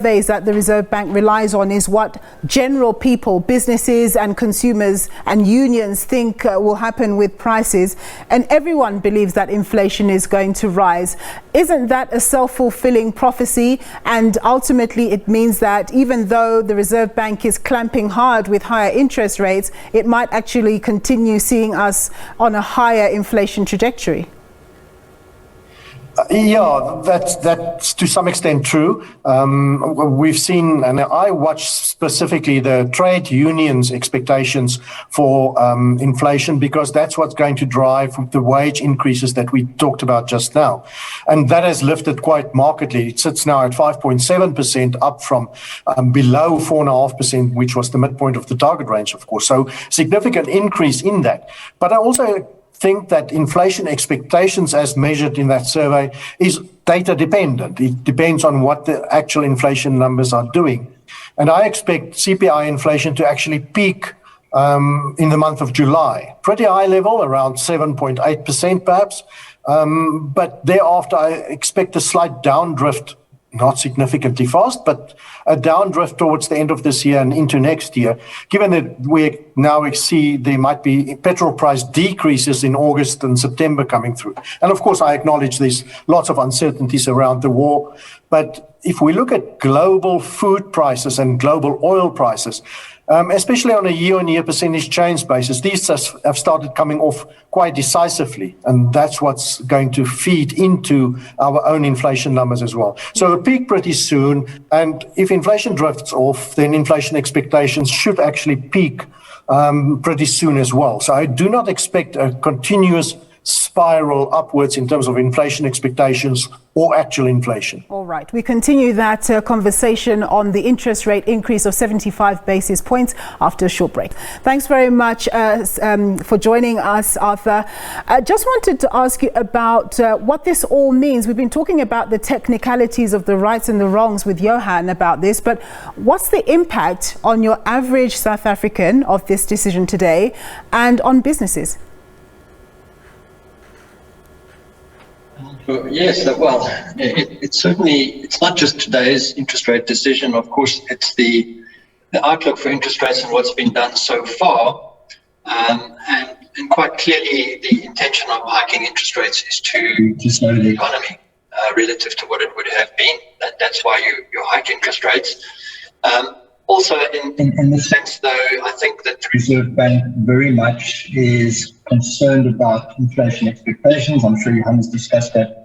surveys that the Reserve Bank relies on is what general people, businesses and consumers and unions think will happen with prices, and everyone believes that inflation is going to rise. Isn't that a self-fulfilling prophecy? And ultimately it means that even though the Reserve Bank is clamping hard with higher interest rates, it might actually continue seeing us on a higher inflation trajectory. Yeah, that's to some extent true. We've seen, and I watch specifically the trade unions' expectations for inflation, because that's what's going to drive the wage increases that we talked about just now. And that has lifted quite markedly. It sits now at 5.7%, up from below 4.5%, which was the midpoint of the target range, of course. So significant increase in that. But I also think that inflation expectations as measured in that survey is data dependent. It depends on what the actual inflation numbers are doing. And I expect CPI inflation to actually peak in the month of July. Pretty high level, around 7.8% perhaps. But thereafter, I expect a slight downdrift, not significantly fast, but a downdrift towards the end of this year and into next year, given that we now see there might be petrol price decreases in August and September coming through. And of course, I acknowledge there's lots of uncertainties around the war. But if we look at global food prices and global oil prices, especially on a year-on-year percentage change basis, these have started coming off quite decisively, and that's what's going to feed into our own inflation numbers as well. So a peak pretty soon, and if inflation drifts off, then inflation expectations should actually peak pretty soon as well. So I do not expect a continuous spiral upwards in terms of inflation expectations or actual inflation. All right. We continue that conversation on the interest rate increase of 75 basis points after a short break. Thanks very much for joining us, Arthur. I just wanted to ask you about what this all means. We've been talking about the technicalities of the rights and the wrongs with Johann about this, but what's the impact on your average South African of this decision today and on businesses? Yes, well, it's certainly, it's not just today's interest rate decision. Of course, it's the outlook for interest rates and what's been done so far. And quite clearly, the intention of hiking interest rates is to slow the economy relative to what it would have been. That's why you hike interest rates. Also, in the sense, though, I think that the Reserve Bank very much is concerned about inflation expectations. I'm sure Johann has discussed that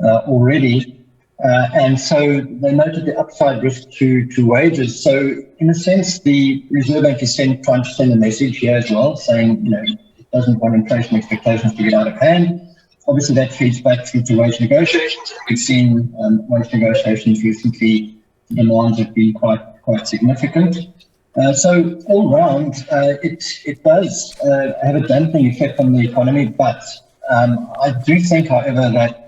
already. And so they noted the upside risk to wages. So in a sense, the Reserve Bank is trying to send a message here as well, saying, it doesn't want inflation expectations to get out of hand. Obviously, that feeds back through to wage negotiations. And we've seen wage negotiations recently, the demands have been quite significant. So all round, it does have a damping effect on the economy, but I do think, however, that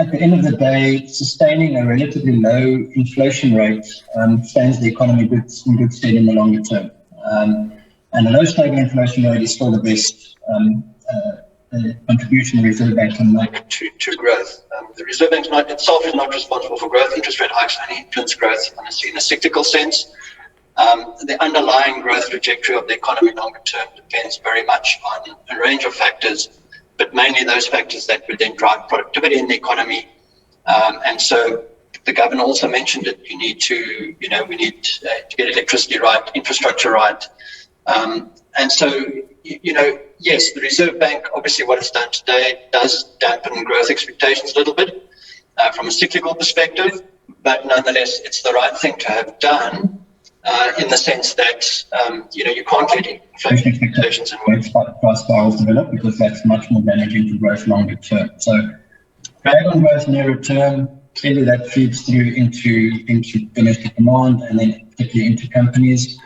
at the end of the day, sustaining a relatively low inflation rate stands the economy in good stead in the longer term. And a low stable inflation rate is still the best contribution the Reserve Bank can make to growth. The Reserve Bank itself is not responsible for growth. Interest rate hikes only influence growth in a cyclical sense. The underlying growth trajectory of the economy longer term depends very much on a range of factors, but mainly those factors that would then drive productivity in the economy. And so the governor also mentioned that we need to get electricity right, infrastructure right. And so, yes, the Reserve Bank, obviously what it's done today does dampen growth expectations a little bit from a cyclical perspective, but nonetheless, it's the right thing to have done in the sense that, you can't let inflation expectations and wage price spirals develop, because that's much more damaging to growth longer term. So, drag on growth nearer term, clearly that feeds through into domestic demand and then particularly into companies.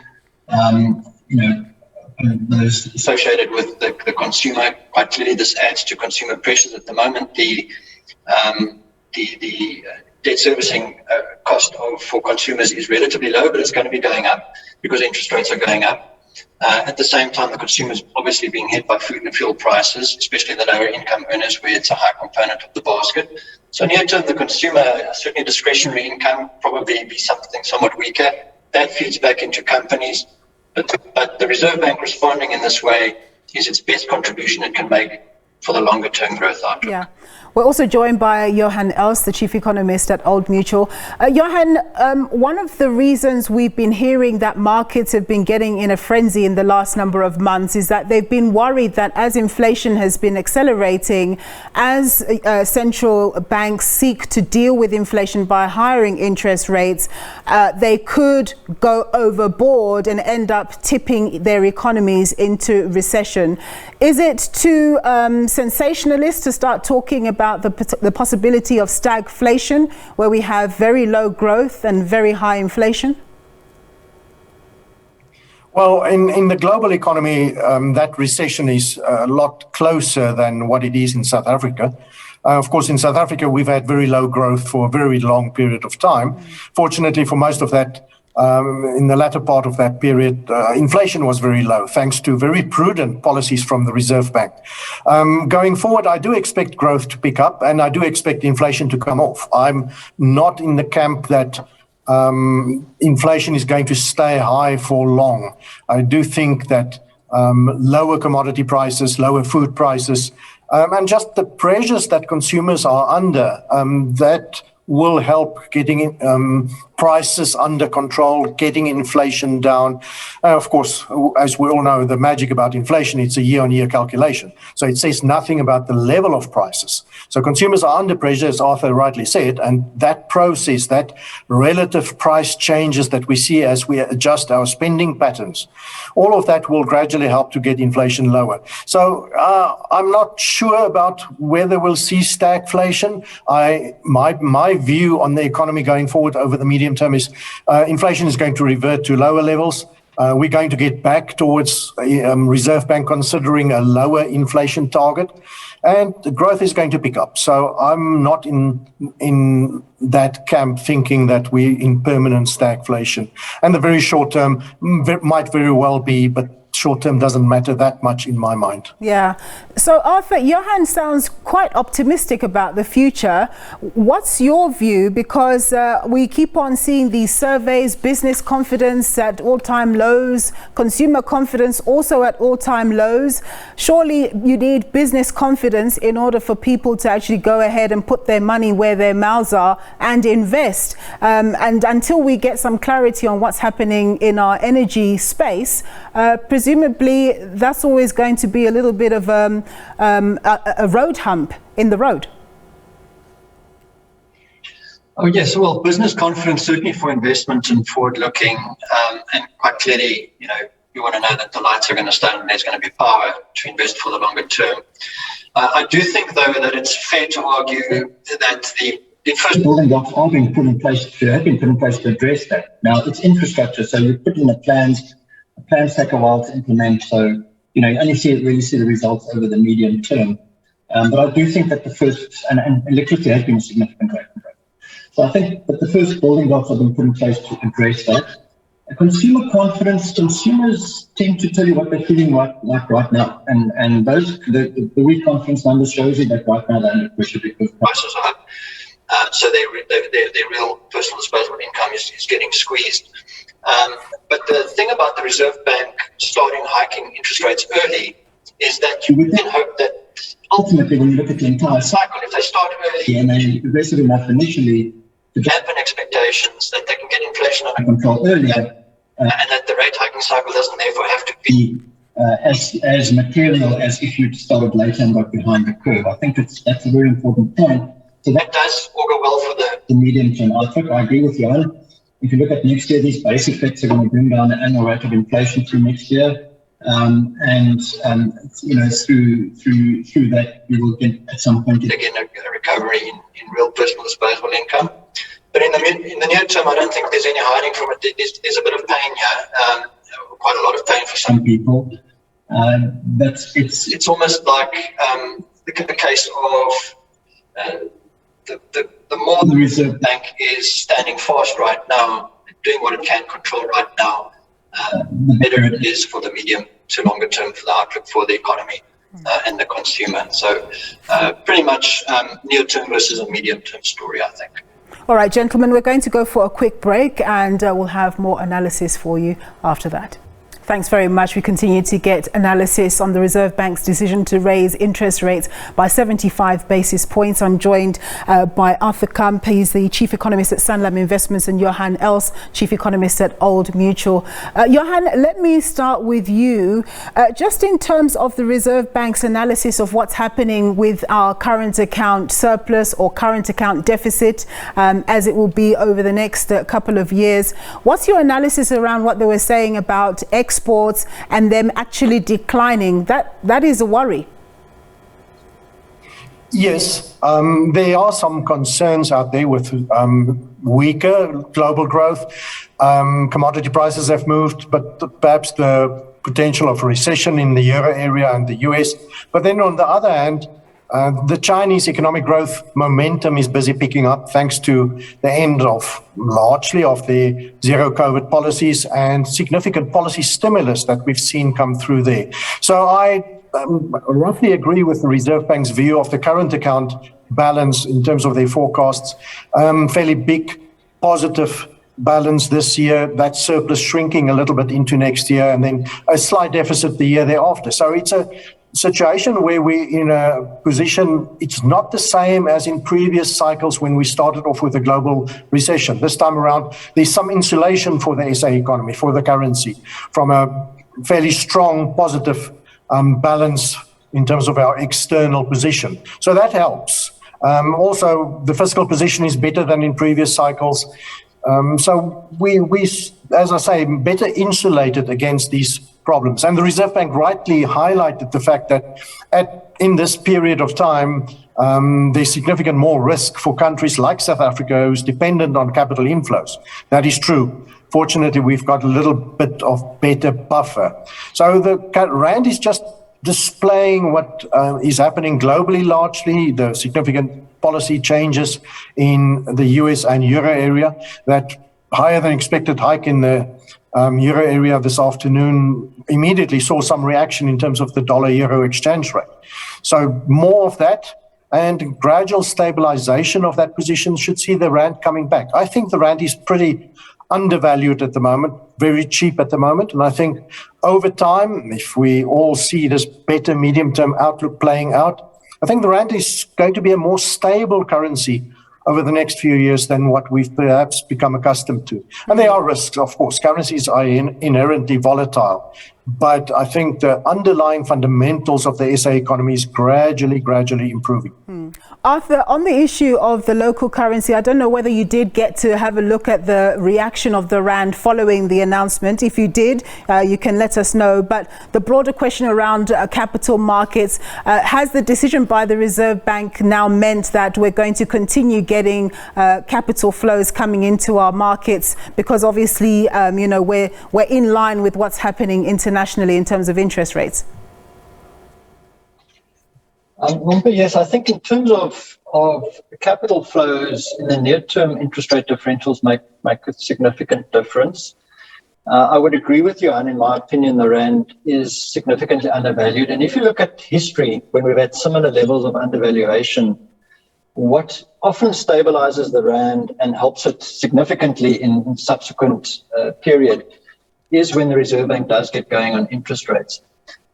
Those associated with the consumer, quite clearly this adds to consumer pressures at the moment. The debt servicing cost for consumers is relatively low, but it's going to be going up because interest rates are going up. At the same time, the consumer is obviously being hit by food and fuel prices, especially the lower income earners where it's a high component of the basket. So near term, the consumer, certainly discretionary income, probably be something somewhat weaker. That feeds back into companies. But the Reserve Bank responding in this way is its best contribution it can make for the longer term growth outlook. Yeah. We're also joined by Johann, the chief economist at Old Mutual. Johann, one of the reasons we've been hearing that markets have been getting in a frenzy in the last number of months is that they've been worried that as inflation has been accelerating, as central banks seek to deal with inflation by hiring interest rates, they could go overboard and end up tipping their economies into recession. Is it too sensationalist to start talking about the possibility of stagflation, where we have very low growth and very high inflation? Well, in the global economy, that recession is a lot closer than what it is in South Africa. Of course, in South Africa, we've had very low growth for a very long period of time. Fortunately, for most of that, in the latter part of that period, inflation was very low, thanks to very prudent policies from the Reserve Bank. Going forward, I do expect growth to pick up, and I do expect inflation to come off. I'm not in the camp that inflation is going to stay high for long. I do think that lower commodity prices, lower food prices, and just the pressures that consumers are under, that will help getting prices under control, getting inflation down. Of course, as we all know, the magic about inflation, it's a year-on-year calculation. So it says nothing about the level of prices. So consumers are under pressure, as Arthur rightly said, and that process, that relative price changes that we see as we adjust our spending patterns, all of that will gradually help to get inflation lower. So I'm not sure about whether we'll see stagflation. My view on the economy going forward over the medium term is inflation is going to revert to lower levels. We're going to get back towards Reserve Bank considering a lower inflation target, and the growth is going to pick up. So I'm not in that camp thinking that we're in permanent stagflation. And the very short term might very well be, but short term doesn't matter that much in my mind. Yeah. So Arthur, Johann sounds quite optimistic about the future. What's your view? Because we keep on seeing these surveys, business confidence at all-time lows, consumer confidence also at all-time lows. Surely you need business confidence in order for people to actually go ahead and put their money where their mouths are and invest. And until we get some clarity on what's happening in our energy space, presumably that's always going to be a little bit of a road hump in the road. Oh yes, well, business confidence certainly for investment and forward-looking, and quite clearly, you want to know that the lights are going to stay and there's going to be power to invest for the longer term. I do think, though, that it's fair to argue that the first building blocks have been put in place to address that. Now, it's infrastructure, so you put in the plans. Plans take a while to implement, so you only really see the results over the medium term. But I do think that the first, and electricity has been a significant rate. So I think that the first building blocks have been put in place to address that. Consumer confidence, consumers tend to tell you what they're feeling like right now, and the weak confidence numbers shows you that right now they're under pressure because prices are up. So their real personal disposable income is getting squeezed. But the thing about the Reserve Bank starting hiking interest rates early is that you would then hope that ultimately, when you look at the entire cycle, if they start early and they're aggressive enough initially to dampen expectations, that they can get inflation under control earlier, and that the rate hiking cycle doesn't therefore have to be as material as if you'd started later and got behind the curve. I think that's a very important point. So that does augur well for the medium term outlook. I agree with you. If you look at next year, these base effects are going to bring down the annual rate of inflation through next year, and through that you will get at some point again a recovery in real personal disposable income. But in the near term, I don't think there's any hiding from it. There's a bit of pain here, quite a lot of pain for some people. But it's almost like the case of the more the Reserve Bank is standing fast right now, doing what it can control right now, the better it is for the medium to longer term for the outlook for the economy and the consumer. So pretty much near-term versus a medium-term story, I think. All right, gentlemen, we're going to go for a quick break and we'll have more analysis for you after that. Thanks very much. We continue to get analysis on the Reserve Bank's decision to raise interest rates by 75 basis points. I'm joined by Arthur Kamp. He's the Chief Economist at Sanlam Investments, and Johann, Chief Economist at Old Mutual. Johann, let me start with you. Just in terms of the Reserve Bank's analysis of what's happening with our current account surplus or current account deficit, as it will be over the next couple of years, what's your analysis around what they were saying about exports and them actually declining? That is a worry. Yes, there are some concerns out there with weaker global growth. Commodity prices have moved, but perhaps the potential of recession in the euro area and the US. But then on the other hand, the Chinese economic growth momentum is busy picking up thanks to the end largely of the zero COVID policies and significant policy stimulus that we've seen come through there. So I roughly agree with the Reserve Bank's view of the current account balance in terms of their forecasts. Fairly big positive balance this year, that surplus shrinking a little bit into next year, and then a slight deficit the year thereafter. So it's a situation where we're in a position, it's not the same as in previous cycles when we started off with a global recession. This time around, there's some insulation for the SA economy, for the currency, from a fairly strong positive balance in terms of our external position. So that helps. Also, the fiscal position is better than in previous cycles. So we, as I say, better insulated against these problems. And the Reserve Bank rightly highlighted the fact that in this period of time, there's significant more risk for countries like South Africa, who's dependent on capital inflows. That is true. Fortunately, we've got a little bit of better buffer. So the Rand is just displaying what is happening globally largely, the significant policy changes in the US and euro area. That higher than expected hike in the euro area this afternoon immediately saw some reaction in terms of the dollar-euro exchange rate. So more of that and gradual stabilization of that position should see the Rand coming back. I think the Rand is pretty undervalued at the moment, very cheap at the moment. And I think over time, if we all see this better medium-term outlook playing out, I think the Rand is going to be a more stable currency over the next few years than what we've perhaps become accustomed to. And there are risks, of course. Currencies are inherently volatile. But I think the underlying fundamentals of the SA economy is gradually improving. Arthur, on the issue of the local currency, I don't know whether you did get to have a look at the reaction of the Rand following the announcement. If you did, you can let us know. But the broader question around capital markets, has the decision by the Reserve Bank now meant that we're going to continue getting capital flows coming into our markets? Because obviously, we're in line with what's happening internationally in terms of interest rates. Yes, I think in terms of capital flows in the near term, interest rate differentials make a significant difference. I would agree with you, and in my opinion, the Rand is significantly undervalued. And if you look at history, when we've had similar levels of undervaluation, what often stabilizes the Rand and helps it significantly in subsequent period is when the Reserve Bank does get going on interest rates.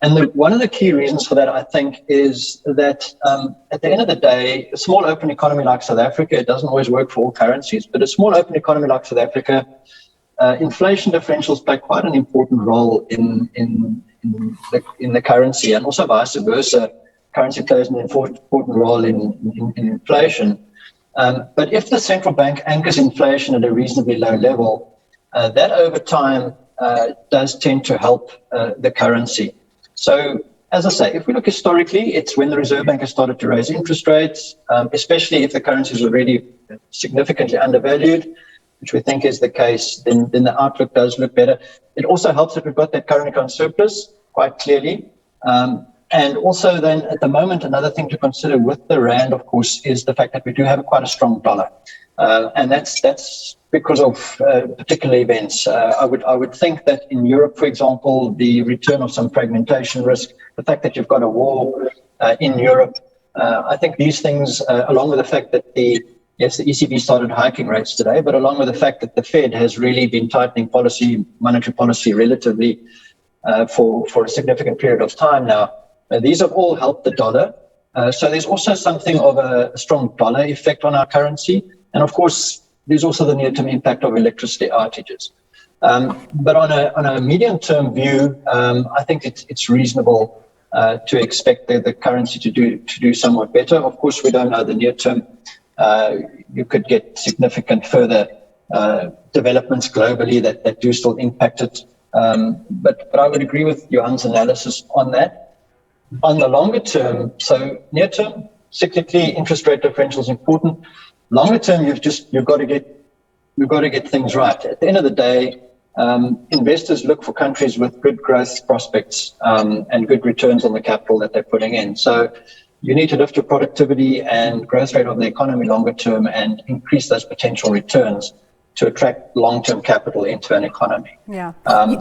And one of the key reasons for that, I think, is that at the end of the day, a small open economy like South Africa, it doesn't always work for all currencies, but a small open economy like South Africa, inflation differentials play quite an important role in the currency, and also vice versa. Currency plays an important role in inflation. But if the central bank anchors inflation at a reasonably low level, that over time does tend to help the currency. So, as I say, if we look historically, it's when the Reserve Bank has started to raise interest rates, especially if the currency is already significantly undervalued, which we think is the case, then the outlook does look better. It also helps that we've got that current account surplus quite clearly. And also then at the moment, another thing to consider with the rand, of course, is the fact that we do have quite a strong dollar. And that's because of particular events. I would think that in Europe, for example, the return of some fragmentation risk, the fact that you've got a war in Europe, I think these things, along with the fact that the ECB started hiking rates today, but along with the fact that the Fed has really been tightening monetary policy relatively for a significant period of time now, these have all helped the dollar. So there's also something of a strong dollar effect on our currency. And of course, there's also the near-term impact of electricity outages. But on a medium-term view, I think it's reasonable to expect the currency to do somewhat better. Of course, we don't know the near-term. You could get significant further developments globally that do still impact it. But I would agree with Johann's analysis on that. On the longer term, so near term, cyclically, interest rate differential is important. Longer term, you've got to get things right. At the end of the day, investors look for countries with good growth prospects and good returns on the capital that they're putting in. So you need to lift your productivity and growth rate of the economy longer term and increase those potential returns to attract long-term capital into an economy. Yeah.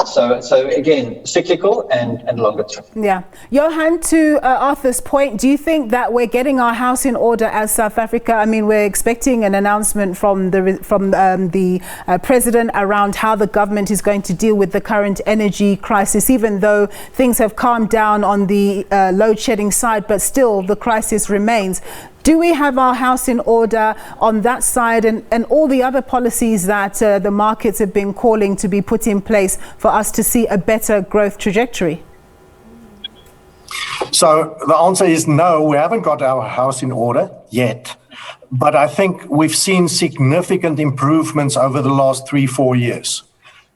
So again, cyclical and longer term. Yeah. Johann, to Arthur's point, do you think that we're getting our house in order as South Africa? I mean, we're expecting an announcement from the president around how the government is going to deal with the current energy crisis, even though things have calmed down on the load shedding side, but still the crisis remains. Do we have our house in order on that side and all the other policies that the markets have been calling to be put in place for us to see a better growth trajectory? So the answer is no, we haven't got our house in order yet. But I think we've seen significant improvements over the last 3-4 years.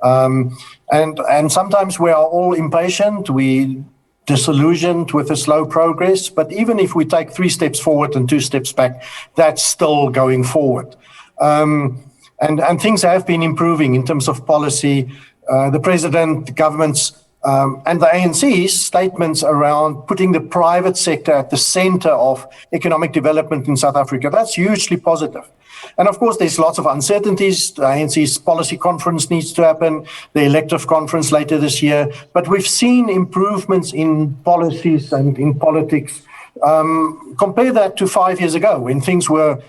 And sometimes we are all impatient. We disillusioned with the slow progress, but even if we take 3 steps forward and 2 steps back, that's still going forward. And things have been improving in terms of policy. The president, the government's, and the ANC's statements around putting the private sector at the center of economic development in South Africa, that's hugely positive. And of course, there's lots of uncertainties. The ANC's policy conference needs to happen, the elective conference later this year. But we've seen improvements in policies and in politics. Compare that to 5 years ago when things were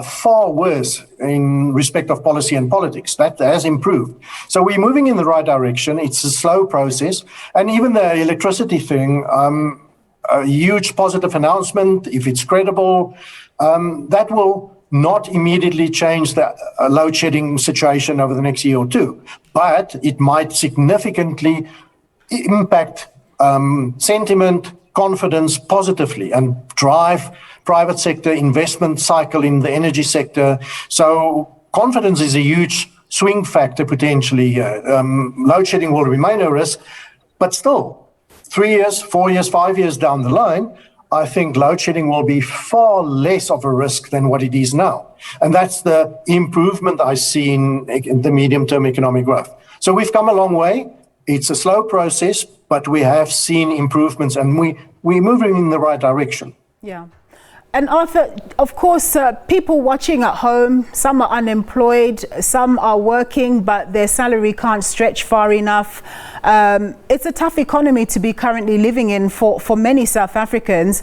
far worse in respect of policy and politics. That has improved. So we're moving in the right direction. It's a slow process. And even the electricity thing, a huge positive announcement, if it's credible, that will not immediately change the load shedding situation over the next year or two, but it might significantly impact sentiment, confidence positively and drive private sector investment cycle in the energy sector. So confidence is a huge swing factor potentially. Load shedding will remain a risk, but still 3 years, 4 years, 5 years down the line, I think load shedding will be far less of a risk than what it is now. And that's the improvement I see in the medium-term economic growth. So we've come a long way. It's a slow process, but we have seen improvements and we're moving in the right direction. Yeah. And Arthur, of course, people watching at home, some are unemployed, some are working, but their salary can't stretch far enough. It's a tough economy to be currently living in for many South Africans.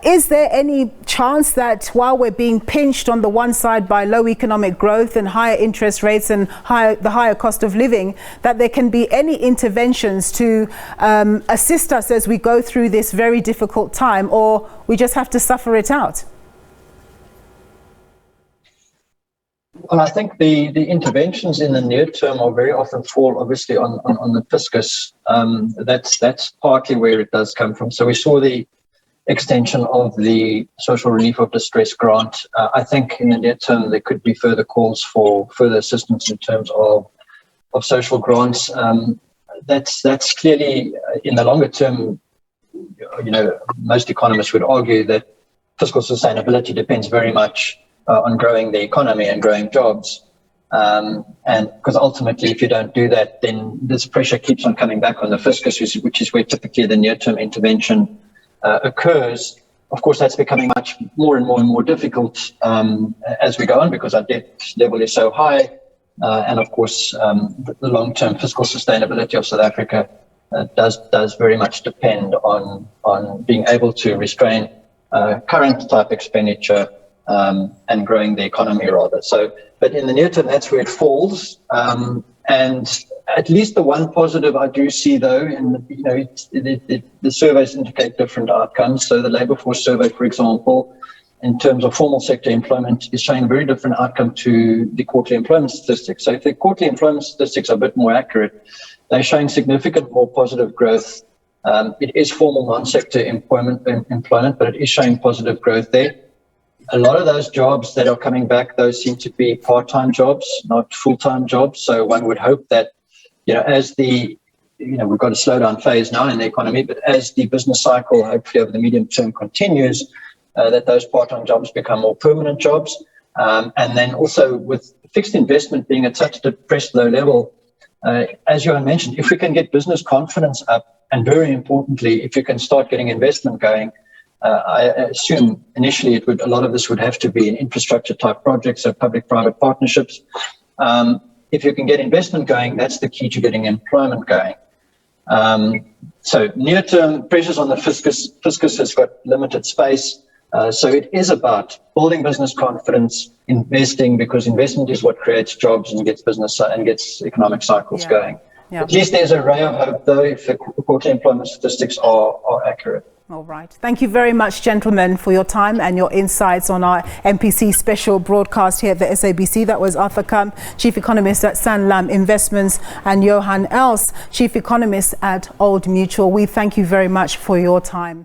Is there any chance that while we're being pinched on the one side by low economic growth and higher interest rates and the higher cost of living, that there can be any interventions to assist us as we go through this very difficult time, or we just have to suffer it out? Well, I think the interventions in the near term are very often fall obviously on the fiscus. That's partly where it does come from. So we saw the extension of the social relief of distress grant. I think in the near term there could be further calls for further assistance in terms of social grants. That's clearly in the longer term. You know, most economists would argue that fiscal sustainability depends very much on growing the economy and growing jobs. And because ultimately, if you don't do that, then this pressure keeps on coming back on the fiscus, which is where typically the near-term intervention occurs, of course, that's becoming much more and more difficult as we go on, because our debt level is so high. And of course, the long-term fiscal sustainability of South Africa does very much depend on being able to restrain current type expenditure and growing the economy rather. So, but in the near term, that's where it falls. And at least the one positive I do see, though, and the surveys indicate different outcomes. So the labour force survey, for example, in terms of formal sector employment, is showing a very different outcome to the quarterly employment statistics. So if the quarterly employment statistics are a bit more accurate, they're showing significant more positive growth. It is formal non-sector employment, but it is showing positive growth there. A lot of those jobs that are coming back, those seem to be part-time jobs, not full-time jobs. So one would hope that, as we've got a slowdown phase now in the economy, but as the business cycle, hopefully over the medium term continues, that those part-time jobs become more permanent jobs. And then also with fixed investment being at such a depressed low level, as Johann mentioned, if we can get business confidence up, and very importantly, if you can start getting investment going, I assume initially a lot of this would have to be in infrastructure type projects, so public-private partnerships. If you can get investment going, that's the key to getting employment going. So near-term pressures on the fiscus. Fiscus has got limited space. So it is about building business confidence, investing, because investment is what creates jobs and gets business and gets economic cycles going. Yeah. At least there's a ray of hope, though, if the quarterly employment statistics are accurate. All right. Thank you very much, gentlemen, for your time and your insights on our MPC special broadcast here at the SABC. That was Arthur Kamp, Chief Economist at Sanlam Investments, and Johann Else, Chief Economist at Old Mutual. We thank you very much for your time.